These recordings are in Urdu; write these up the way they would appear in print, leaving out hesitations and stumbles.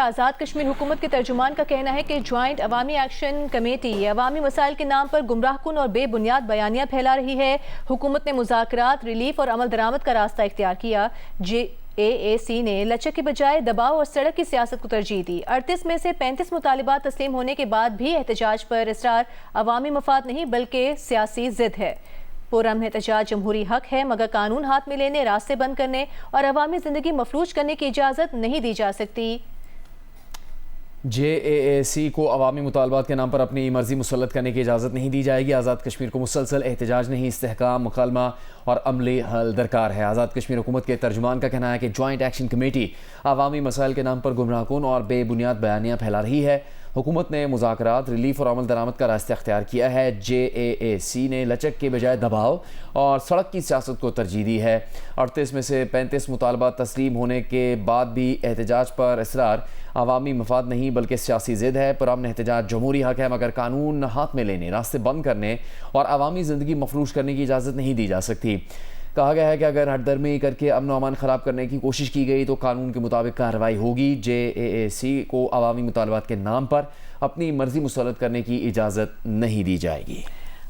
آزاد کشمیر حکومت کے ترجمان کا کہنا ہے کہ جوائنٹ عوامی ایکشن کمیٹی عوامی مسائل کے نام پر گمراہ کن اور بے بنیاد بیانیاں پھیلا رہی ہے۔ حکومت نے مذاکرات، ریلیف اور عمل درآمد کا راستہ اختیار کیا۔ JAAC نے لچک کے بجائے دباؤ اور سڑک کی سیاست کو ترجیح دی۔ 38 میں سے 35 مطالبات تسلیم ہونے کے بعد بھی احتجاج پر اصرار عوامی مفاد نہیں بلکہ سیاسی ضد ہے۔ پرامن احتجاج جمہوری حق ہے، مگر قانون ہاتھ میں لینے، راستے بند کرنے اور عوامی زندگی مفلوج کرنے کی اجازت نہیں دی جا سکتی۔ JAAC کو عوامی مطالبات کے نام پر اپنی مرضی مسلط کرنے کی اجازت نہیں دی جائے گی۔ آزاد کشمیر کو مسلسل احتجاج نہیں، استحکام، مکالمہ اور عملی حل درکار ہے۔ آزاد کشمیر حکومت کے ترجمان کا کہنا ہے کہ جوائنٹ ایکشن کمیٹی عوامی مسائل کے نام پر گمراہ کن اور بے بنیاد بیانیاں پھیلا رہی ہے۔ حکومت نے مذاکرات، ریلیف اور عمل درآمد کا راستہ اختیار کیا ہے۔ JAAC نے لچک کے بجائے دباؤ اور سڑک کی سیاست کو ترجیح دی ہے۔ 38 میں سے 35 مطالبات تسلیم ہونے کے بعد بھی احتجاج پر اصرار عوامی مفاد نہیں بلکہ سیاسی ضد ہے۔ پرامن احتجاج جمہوری حق ہے، مگر قانون ہاتھ میں لینے، راستے بند کرنے اور عوامی زندگی مفلوج کرنے کی اجازت نہیں دی جا سکتی۔ کہا گیا ہے کہ اگر ہٹ درمی کر کے امن و امان خراب کرنے کی کوشش کی گئی تو قانون کے مطابق کارروائی ہوگی۔ JAAC کو عوامی مطالبات کے نام پر اپنی مرضی مسلط کرنے کی اجازت نہیں دی جائے گی۔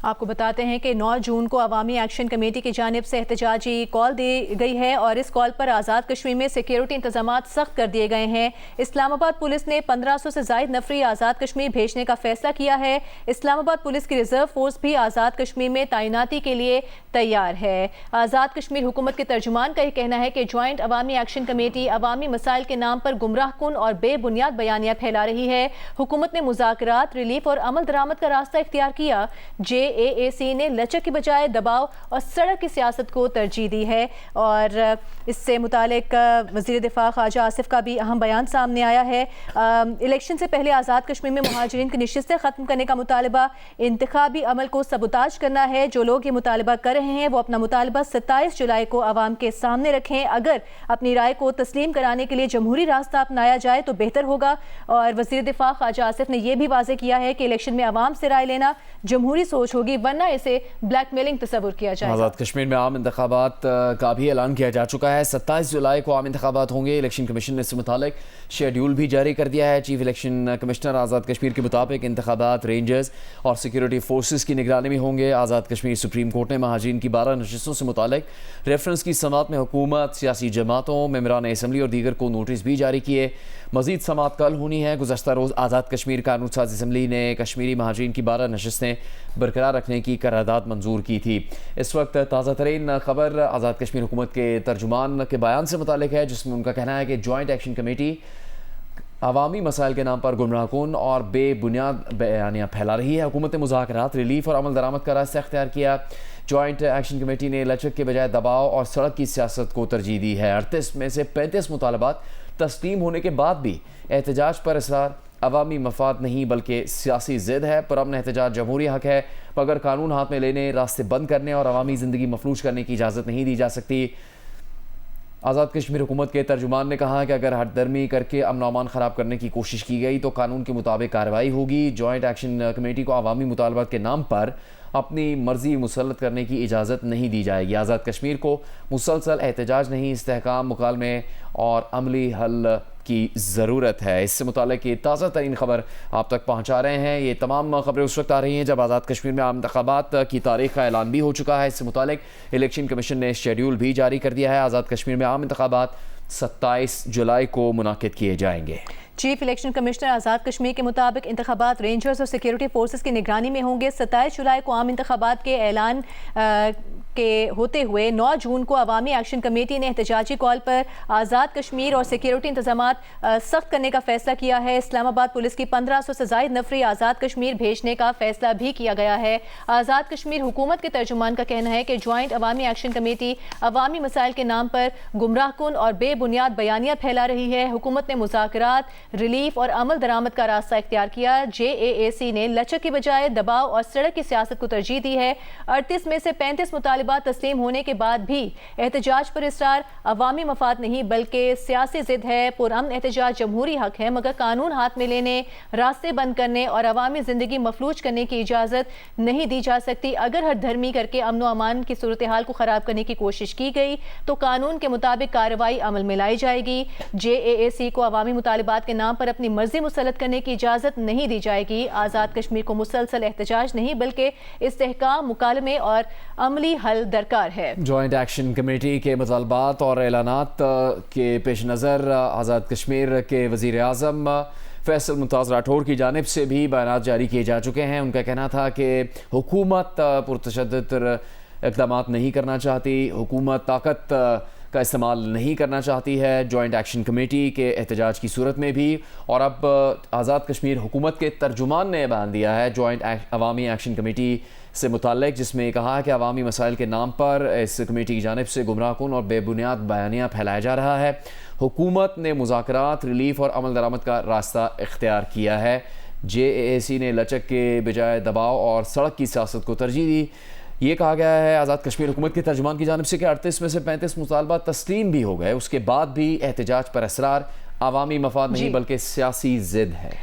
آپ کو بتاتے ہیں کہ 9 جون کو عوامی ایکشن کمیٹی کی جانب سے احتجاجی کال دی گئی ہے اور اس کال پر آزاد کشمیر میں سیکیورٹی انتظامات سخت کر دیے گئے ہیں۔ اسلام آباد پولیس نے 1500 سے زائد نفری آزاد کشمیر بھیجنے کا فیصلہ کیا ہے۔ اسلام آباد پولیس کی ریزرو فورس بھی آزاد کشمیر میں تعیناتی کے لیے تیار ہے۔ آزاد کشمیر حکومت کے ترجمان کا یہ کہنا ہے کہ جوائنٹ عوامی ایکشن کمیٹی عوامی مسائل کے نام پر گمراہ کن اور بے بنیاد بیانیاں پھیلا رہی ہے۔ حکومت نے مذاکرات، ریلیف اور عمل درآمد کا راستہ اختیار کیا۔ JAAC نے لچک کے بجائے دباؤ اور سڑک کی سیاست کو ترجیح دی ہے اور اس سے متعلق وزیر دفاع خواجہ آصف کا بھی اہم بیان سامنے آیا ہے۔ الیکشن سے پہلے آزاد کشمیر میں مہاجرین کی نشستیں ختم کرنے کا مطالبہ انتخابی عمل کو سبوتاج کرنا ہے۔ جو لوگ یہ مطالبہ کر رہے ہیں وہ اپنا مطالبہ 27 جولائی کو عوام کے سامنے رکھیں۔ اگر اپنی رائے کو تسلیم کرانے کے لیے جمہوری راستہ اپنایا جائے تو بہتر ہوگا۔ اور وزیر دفاع خواجہ آصف نے یہ بھی واضح کیا ہے کہ الیکشن میں عوام سے رائے لینا جمہوری سوچ ہوگی ورنہ اسے بلیک میلنگ تصور کیا جائے گا۔ آزاد کشمیر میں عام انتخابات کا بھی اعلان کیا جا چکا ہے۔ 27 جولائی کو عام انتخابات ہوں گے۔ الیکشن کمیشن نے اس سے متعلق شیڈیول بھی جاری کر دیا ہے۔ Chief election commissioner Azad Kashmir کے مطابق انتخابات رینجرز اور سیکیورٹی فورسز کی نگرانی میں ہوں گے۔ آزاد کشمیر سپریم کورٹ نے مہاجرین کی 12 نشستوں سے متعلق ریفرنس کی سماعت میں حکومت، سیاسی جماعتوں، ممبران اسمبلی اور دیگر کو نوٹس بھی جاری کیے۔ مزید سماعت کل ہونی ہے۔ گزشتہ روز آزاد کشمیر قانون ساز اسمبلی نے کشمیری مہاجرین کی 12 نشستیں برقرار رکھنے کی قرارداد منظور کی تھی۔ اس وقت تازہ ترین خبر آزاد کشمیر حکومت کے ترجمان کے بیان سے متعلق ہے، جس میں ان کا کہنا ہے کہ جوائنٹ ایکشن کمیٹی عوامی مسائل کے نام پر گمراہ کن اور بے بنیاد بیانیاں پھیلا رہی ہے۔ حکومت نے مذاکرات، ریلیف اور عمل درآمد کا راستہ اختیار کیا۔ جوائنٹ ایکشن کمیٹی نے لچک کے بجائے دباؤ اور سڑک کی سیاست کو ترجیح دی ہے۔ 38 میں سے 35 مطالبات تسلیم ہونے کے بعد بھی احتجاج پر اصرار عوامی مفاد نہیں بلکہ سیاسی ضد ہے۔ پرامن احتجاج جمہوری حق ہے، مگر قانون ہاتھ میں لینے، راستے بند کرنے اور عوامی زندگی مفلوج کرنے کی اجازت نہیں دی جا سکتی۔ آزاد کشمیر حکومت کے ترجمان نے کہا کہ اگر ہٹ درمی کر کے امن و امان خراب کرنے کی کوشش کی گئی تو قانون کے مطابق کارروائی ہوگی۔ جوائنٹ ایکشن کمیٹی کو عوامی مطالبات کے نام پر اپنی مرضی مسلط کرنے کی اجازت نہیں دی جائے گی۔ آزاد کشمیر کو مسلسل احتجاج نہیں، استحکام، مکالمے اور عملی حل کی ضرورت ہے۔ اس سے متعلق یہ تازہ ترین خبر آپ تک پہنچا رہے ہیں۔ یہ تمام خبریں اس وقت آ رہی ہیں جب آزاد کشمیر میں عام انتخابات کی تاریخ کا اعلان بھی ہو چکا ہے۔ اس سے متعلق الیکشن کمیشن نے شیڈیول بھی جاری کر دیا ہے۔ آزاد کشمیر میں عام انتخابات 27 جولائی کو منعقد کیے جائیں گے۔ Chief election commissioner Azad Kashmir کے مطابق انتخابات رینجرز اور سیکیورٹی فورسز کی نگرانی میں ہوں گے۔ 27 جولائی کو عام انتخابات کے اعلان کے ہوتے ہوئے 9 جون کو عوامی ایکشن کمیٹی نے احتجاجی کال پر آزاد کشمیر اور سیکیورٹی انتظامات سخت کرنے کا فیصلہ کیا ہے۔ اسلام آباد پولیس کی 1500 سے زائد نفری آزاد کشمیر بھیجنے کا فیصلہ بھی کیا گیا ہے۔ آزاد کشمیر حکومت کے ترجمان کا کہنا ہے کہ جوائنٹ عوامی ایکشن کمیٹی عوامی مسائل کے نام پر گمراہ کن اور بے بنیاد بیانیاں پھیلا رہی ہے۔ حکومت نے مذاکرات، ریلیف اور عمل درآمد کا راستہ اختیار کیا۔ JAAC نے لچک کے بجائے دباؤ اور سڑک کی سیاست کو ترجیح دی ہے۔ 38 میں سے 35 مطالبات مطالبات تسلیم ہونے کے بعد بھی احتجاج پر اصرار عوامی مفاد نہیں بلکہ سیاسی ضد ہے۔ پرامن احتجاج جمہوری حق ہے، مگر قانون ہاتھ میں لینے، راستے بند کرنے اور عوامی زندگی مفلوج کرنے کی اجازت نہیں دی جا سکتی۔ اگر ہر دھرمی کر کے امن و امان کی صورتحال کو خراب کرنے کی کوشش کی گئی تو قانون کے مطابق کارروائی عمل میں لائی جائے گی۔ JAAC کو عوامی مطالبات کے نام پر اپنی مرضی مسلط کرنے کی اجازت نہیں دی جائے گی۔ آزاد کشمیر کو مسلسل احتجاج نہیں بلکہ استحکام، مکالمے اور عملی حل درکار ہے۔ جوائنٹ ایکشن کمیٹی کے مطالبات اور اعلانات کے پیش نظر آزاد کشمیر کے وزیر اعظم فیصل ممتاز راٹھور کی جانب سے بھی بیانات جاری کیے جا چکے ہیں۔ ان کا کہنا تھا کہ حکومت پرتشدد اقدامات نہیں کرنا چاہتی، حکومت طاقت کا استعمال نہیں کرنا چاہتی ہے جوائنٹ ایکشن کمیٹی کے احتجاج کی صورت میں بھی۔ اور اب آزاد کشمیر حکومت کے ترجمان نے بیان دیا ہے جوائنٹ عوامی ایکشن کمیٹی سے متعلق، جس میں کہا کہ عوامی مسائل کے نام پر اس کمیٹی کی جانب سے گمراہ کن اور بے بنیاد بیانیہ پھیلایا جا رہا ہے۔ حکومت نے مذاکرات، ریلیف اور عمل درآمد کا راستہ اختیار کیا ہے۔ JAAC نے لچک کے بجائے دباؤ اور سڑک کی سیاست کو ترجیح دی۔ یہ کہا گیا ہے آزاد کشمیر حکومت کے ترجمان کی جانب سے کہ 38 میں سے 35 مطالبات تسلیم بھی ہو گئے، اس کے بعد بھی احتجاج پر اصرار عوامی مفاد نہیں بلکہ سیاسی ضد ہے۔